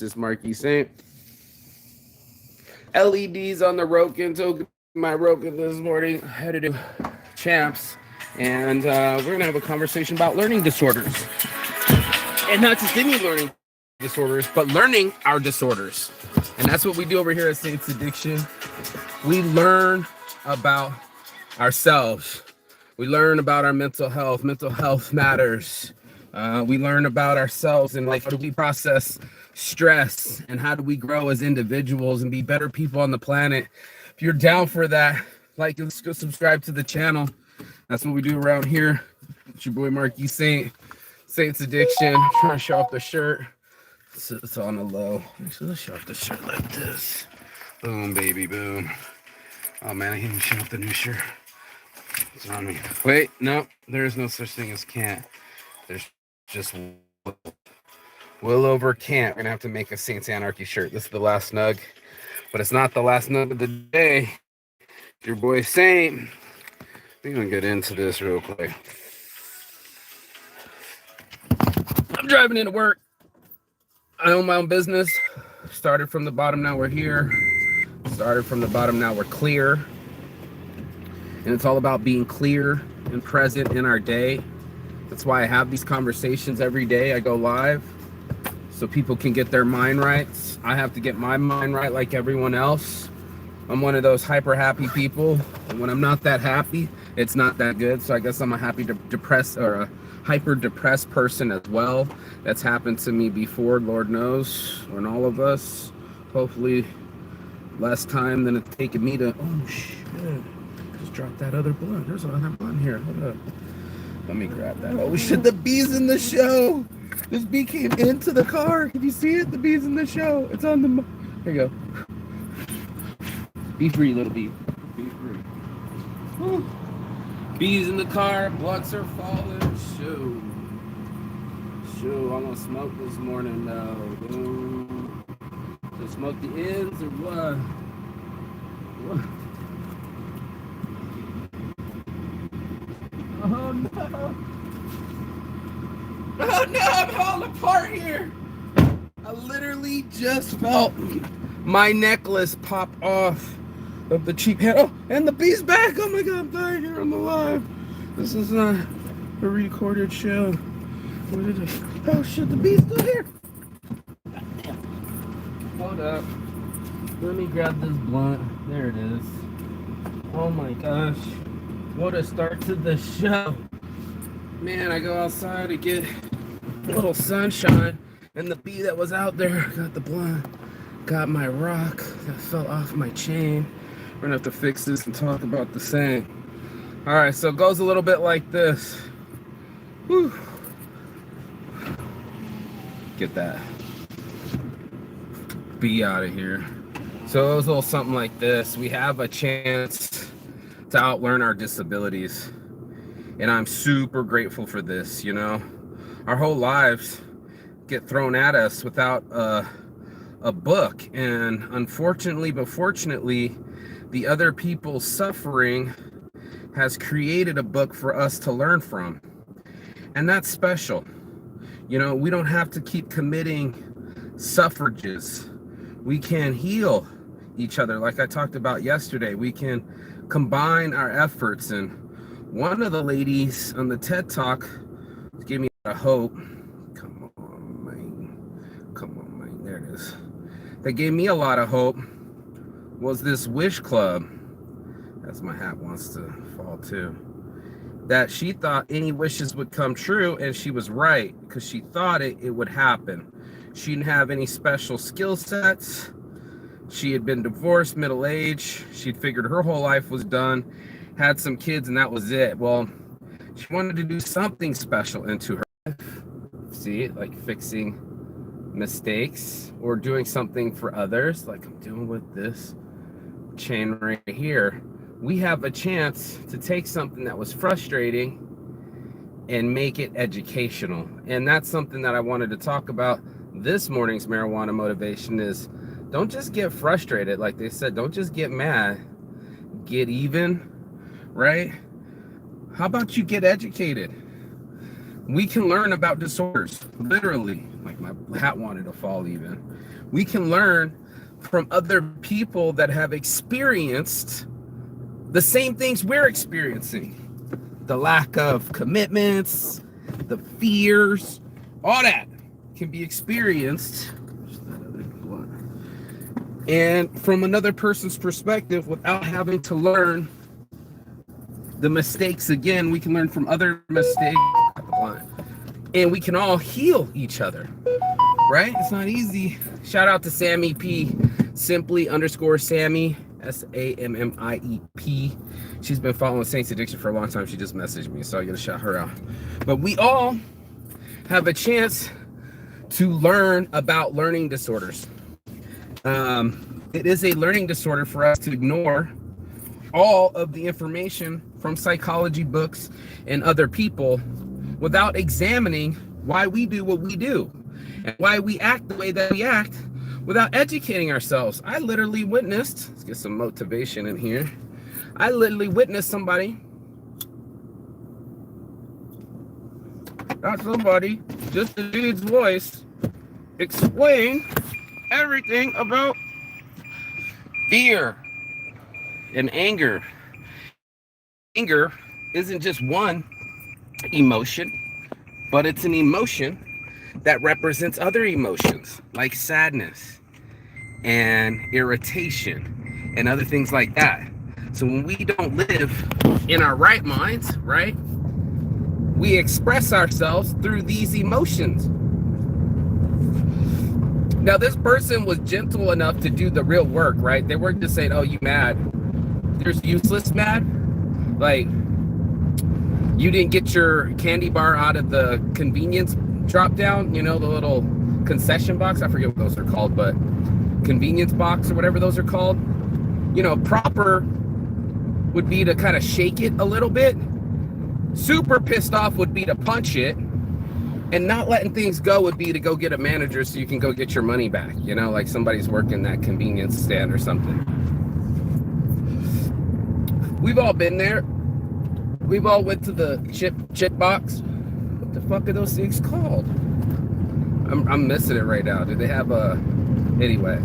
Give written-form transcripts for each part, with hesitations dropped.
pharmacist Marquis Saint. LEDs on the Roken, so my Roken this morning. I had to do champs, and we're gonna have a conversation about learning disorders, and not just any learning disorders, but learning our disorders. And that's what we do over here at Saints Addiction. We learn about ourselves. We learn about our mental health. Mental health matters. We learn about ourselves and like how do we process stress and how do we grow as individuals and be better people on the planet. If you're down for that, like, let's go subscribe to the channel. That's what we do around here. It's your boy Marquis Saint, Saints Addiction. I'm trying to show off the shirt. It's on the low. Actually, let's show off the shirt like this. Boom, baby, boom. Oh man, I can't even show off the new shirt. It's on me. Wait, no, there's no such thing as can't. There's just will over can't. We're gonna have to make a Saints Anarchy shirt. This is the last snug, but it's not the last snug of the day. It's your boy Saint. We're gonna get into this real quick. I'm driving into work. I own my own business. Started from the bottom, now we're here. Started from the bottom, now we're clear. And it's all about being clear and present in our day. That's why I have these conversations every day. I go live so people can get their mind right. I have to get my mind right like everyone else. I'm one of those hyper happy people. And when I'm not that happy, it's not that good. So I guess I'm a happy depressed or a hyper depressed person as well. That's happened to me before, Lord knows, and all of us. Hopefully less time than it's taken me to, oh shit, just drop that other blunt. There's another blunt here. Hold up. Let me grab that. Oh shit, the bee's in the show. This bee came into the car. Can you see it? The bee's in the show. It's on the, here you go. Be free, little bee. Be free. Woo. Bees in the car, blunts are falling. Shoo. I'm gonna smoke this morning though. Boom. So smoke the ends or what? What? Oh no! Oh no! I'm falling apart here. I literally just felt my necklace pop off of the cheap head. Oh, and the bee's back. Oh my god, I'm dying here on the live. This is not a recorded show. What did it? Oh shit, the bee's still here. God damn. Hold up. Let me grab this blunt. There it is. Oh my gosh. What a start to the show. Man, I go outside to get a little sunshine, and the bee that was out there got the blunt, got my rock that fell off my chain. We're gonna have to fix this and talk about the same. All right, so it goes a little bit like this. Whew. Get that bee out of here. So it was a little something like this. We have a chance to outlearn our disabilities, and I'm super grateful for this. You know, our whole lives get thrown at us without a book, and unfortunately but fortunately, the other people's suffering has created a book for us to learn from, and that's special. You know, we don't have to keep committing suffrages. We can heal each other, like I talked about yesterday. We can combine our efforts, and one of the ladies on the TED Talk gave me a hope. Come on, man. There it is. That gave me a lot of hope was this wish club. As my hat wants to fall too. That she thought any wishes would come true, and she was right, because she thought it would happen. She didn't have any special skill sets. She had been divorced, middle-aged. She'd figured her whole life was done, had some kids, and that was it. Well, she wanted to do something special into her life. See, like fixing mistakes or doing something for others, like I'm doing with this chain right here. We have a chance to take something that was frustrating and make it educational. And that's something that I wanted to talk about this morning's marijuana motivation is don't just get frustrated. Like they said, don't just get mad, get even, right? How about you get educated? We can learn about disorders, literally. Like my hat wanted to fall even. We can learn from other people that have experienced the same things we're experiencing. The lack of commitments, the fears, all that can be experienced and from another person's perspective without having to learn the mistakes again. We can learn from other mistakes and we can all heal each other, right? It's not easy. Shout out to Sammy P, simply_Sammy, SAMMIEP. She's been following Saints Addiction for a long time. She just messaged me, so I gotta shout her out. But we all have a chance to learn about learning disorders. It is a learning disorder for us to ignore all of the information from psychology books and other people without examining why we do what we do and why we act the way that we act without educating ourselves. I literally witnessed, let's get some motivation in here. I literally witnessed somebody, not somebody, just the dude's voice, explain everything about fear and anger. Anger isn't just one emotion, but it's an emotion that represents other emotions like sadness and irritation and other things like that. So when we don't live in our right minds, right, we express ourselves through these emotions. Now, this person was gentle enough to do the real work, right? They weren't just saying, oh, you mad. There's useless mad. Like, you didn't get your candy bar out of the convenience drop down, you know, the little concession box. I forget what those are called, but convenience box or whatever those are called. You know, proper would be to kind of shake it a little bit. Super pissed off would be to punch it. And not letting things go would be to go get a manager so you can go get your money back. You know, like somebody's working that convenience stand or something. We've all been there. We've all went to the chip box. What the fuck are those things called? I'm missing it right now. Do they have a... Anyway.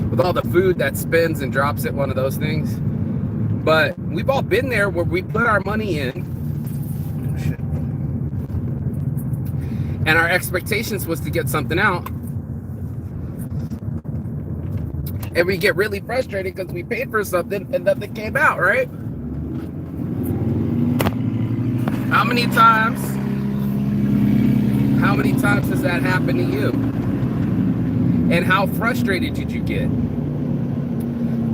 With all the food that spins and drops at one of those things. But we've all been there where we put our money in. Oh, shit. And our expectations was to get something out. And we get really frustrated because we paid for something and nothing came out, right? How many times does that happen to you? And how frustrated did you get?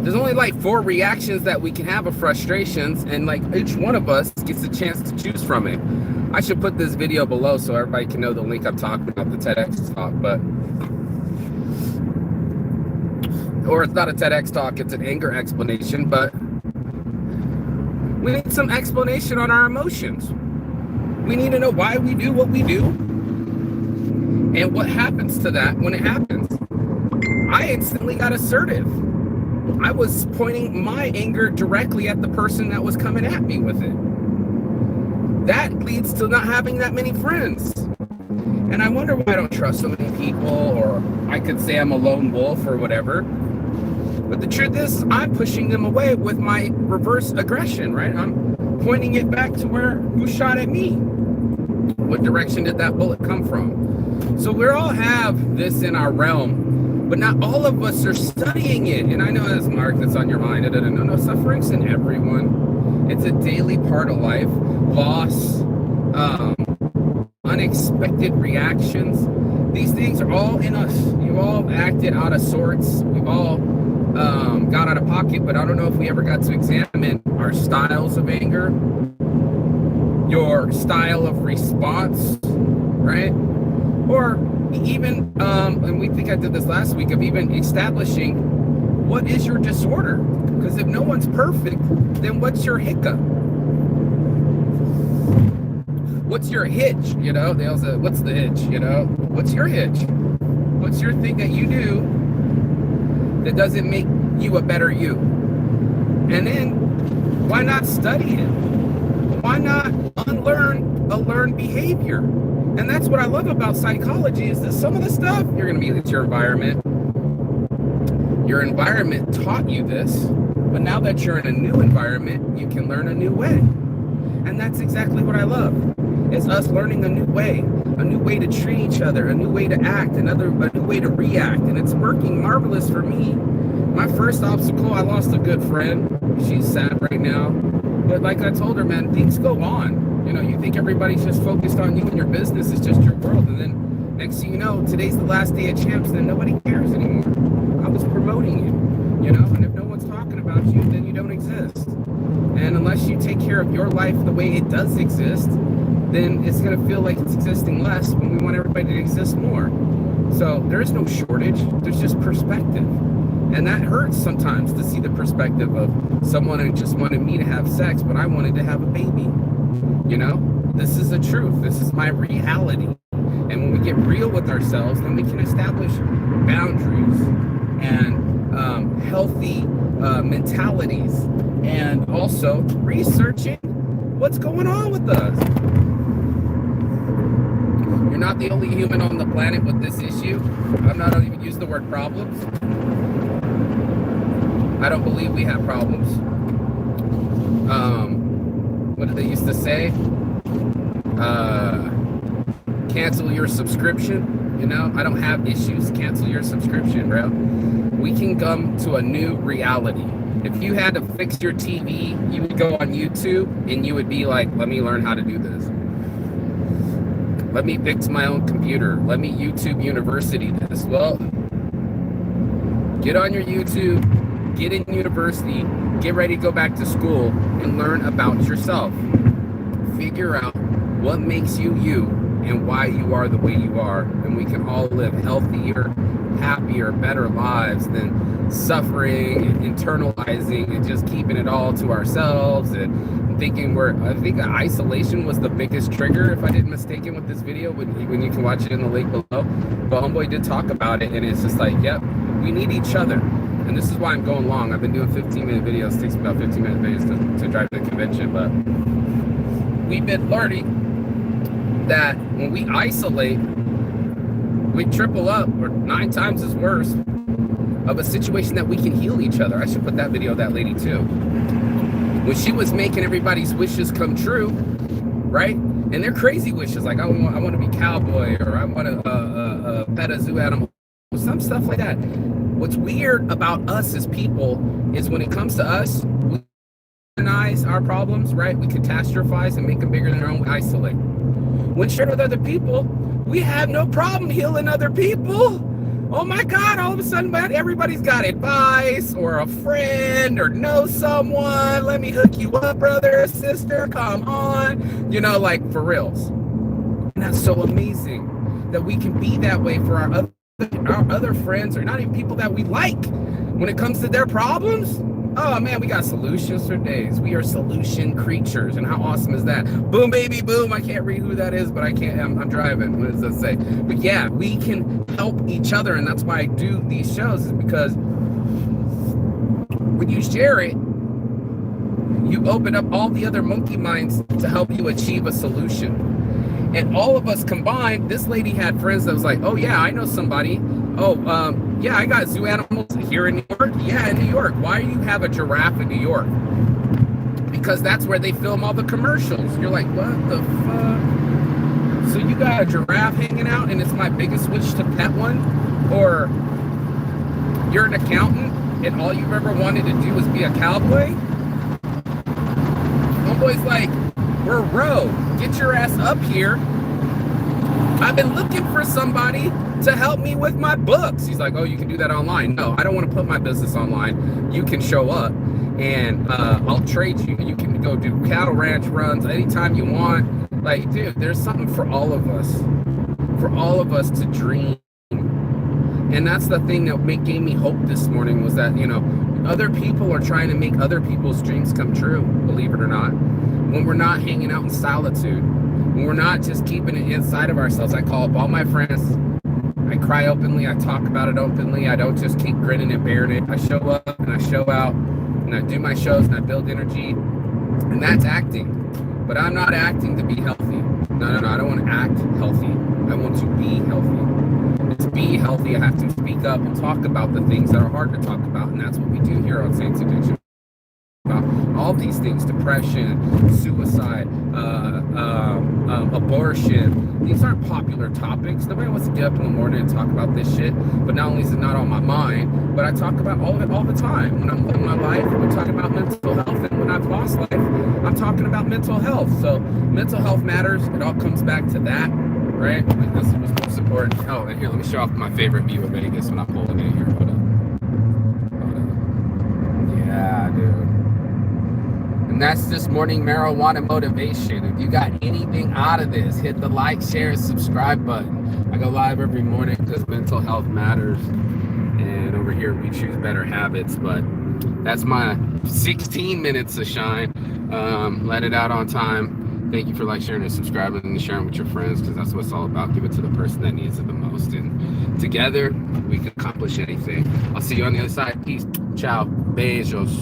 There's only like 4 reactions that we can have of frustrations, and like each one of us gets a chance to choose from it. I should put this video below so everybody can know the link I'm talking about, the TEDx talk, or it's not a TEDx talk, it's an anger explanation, but we need some explanation on our emotions. We need to know why we do what we do and what happens to that when it happens. I instantly got assertive. I was pointing my anger directly at the person that was coming at me with it. That leads to not having that many friends. And I wonder why I don't trust so many people, or I could say I'm a lone wolf or whatever. But the truth is, I'm pushing them away with my reverse aggression, right? I'm pointing it back to who shot at me. What direction did that bullet come from? So we all have this in our realm, but not all of us are studying it. And I know that's Mark, that's on your mind. No, suffering's in everyone. It's a daily part of life. Loss, unexpected reactions. These things are all in us. You've all acted out of sorts. We've all got out of pocket, but I don't know if we ever got to examine our styles of anger, your style of response, right? Or even, and we think I did this last week, of even establishing what is your disorder. Because if no one's perfect, then what's your hiccup? What's your hitch? You know, they all say, what's the hitch? You know, what's your hitch? What's your thing that you do that doesn't make you a better you? And then why not study it? Why not unlearn a learned behavior And that's what I love about psychology, is that some of the stuff you're going to be, it's your environment. Your environment taught you this, but now that you're in a new environment, you can learn a new way. And that's exactly what I love. It's us learning a new way to treat each other, a new way to act, a new way to react. And it's working marvelous for me. My first obstacle, I lost a good friend. She's sad right now. But like I told her, man, things go on. You know, you think everybody's just focused on you and your business is just your world. And then next thing you know, today's the last day of champs, then nobody cares anymore. I was promoting you know, and if no one's talking about you, then you don't exist. And unless you take care of your life the way it does exist, then it's going to feel like it's existing less when we want everybody to exist more. So there is no shortage. There's just perspective. And that hurts sometimes to see the perspective of someone who just wanted me to have sex, but I wanted to have a baby. You know, this is the truth. This is my reality. And when we get real with ourselves, then we can establish boundaries and healthy mentalities, and also researching what's going on with us. You're not the only human on the planet with this issue. I'm not even use the word problems. I don't believe we have problems. What did they used to say? Cancel your subscription. You know, I don't have issues. Cancel your subscription, bro. We can come to a new reality. If you had to fix your TV, you would go on YouTube and you would be like, let me learn how to do this. Let me fix my own computer. Let me YouTube University this. Well, get on your YouTube, get in university, get ready to go back to school and learn about yourself. Figure out what makes you you and why you are the way you are. And we can all live healthier, happier, better lives than suffering and internalizing and just keeping it all to ourselves and thinking I think isolation was the biggest trigger, if I didn't mistaken, with this video, when you can watch it in the link below. But homeboy did talk about it, and it's just like, yep, we need each other. And this is why I'm going long. I've been doing 15-minute videos. It takes about 15-minute videos to drive to the convention, but we've been learning that when we isolate, we triple up, or 9 times as worse, of a situation that we can heal each other. I should put that video of that lady too. When she was making everybody's wishes come true, right? And they're crazy wishes, like I want to be cowboy, or I want to pet a zoo animal, some stuff like that. What's weird about us as people is when it comes to us, we recognize our problems, right? We catastrophize and make them bigger than our own, we isolate. When shared with other people, we have no problem healing other people. Oh my God, all of a sudden everybody's got advice or a friend or know someone. Let me hook you up, brother or sister, come on. You know, like for reals. And that's so amazing that we can be that way for our other friends, or not even people that we like. When it comes to their problems, oh man, we got solutions for days. We are solution creatures, and how awesome is that? Boom, baby, boom. I can't read who that is, but I'm driving. What does that say? But yeah, we can help each other, and that's why I do these shows, is because when you share it, you open up all the other monkey minds to help you achieve a solution. And all of us combined, this lady had friends that was like, oh yeah, I know somebody. Oh, yeah, I got zoo animals here in New York. Yeah, in New York. Why do you have a giraffe in New York? Because that's where they film all the commercials. You're like, what the fuck? So you got a giraffe hanging out and it's my biggest wish to pet one? Or you're an accountant and all you've ever wanted to do is be a cowboy? Homeboy's like, bro, get your ass up here. I've been looking for somebody to help me with my books. He's like, oh, you can do that online. No, I don't want to put my business online. You can show up and I'll trade you. You can go do cattle ranch runs anytime you want. Like, dude, there's something for all of us to dream. And that's the thing that gave me hope this morning, was that, you know, other people are trying to make other people's dreams come true, believe it or not. When we're not hanging out in solitude, when we're not just keeping it inside of ourselves. I call up all my friends. I cry openly. I talk about it openly. I don't just keep grinning and bearing it. I show up and I show out and I do my shows and I build energy. And that's acting. But I'm not acting to be healthy. No, I don't want to act healthy. I want to be healthy. And to be healthy, I have to speak up and talk about the things that are hard to talk about. And that's what we do here on Saints Addiction. About all these things: depression, suicide, abortion. These aren't popular topics. Nobody wants to get up in the morning and talk about this shit. But not only is it not on my mind, but I talk about all of it all the time. When I'm living my life, I'm talking about mental health. And when I've lost life, I'm talking about mental health. So mental health matters. It all comes back to that, right? Like, this was most important. Oh, and here, let me show off my favorite view of Vegas when I'm pulling in here. Hold up. Yeah, dude. And that's this morning marijuana motivation. If you got anything out of this, hit the like, share, and subscribe button. I go live every morning because mental health matters. And over here, we choose better habits. But that's my 16 minutes of shine. Let it out on time. Thank you for like, sharing, and subscribing, and sharing with your friends, because that's what it's all about. Give it to the person that needs it the most. And together, we can accomplish anything. I'll see you on the other side. Peace. Ciao. Beijos.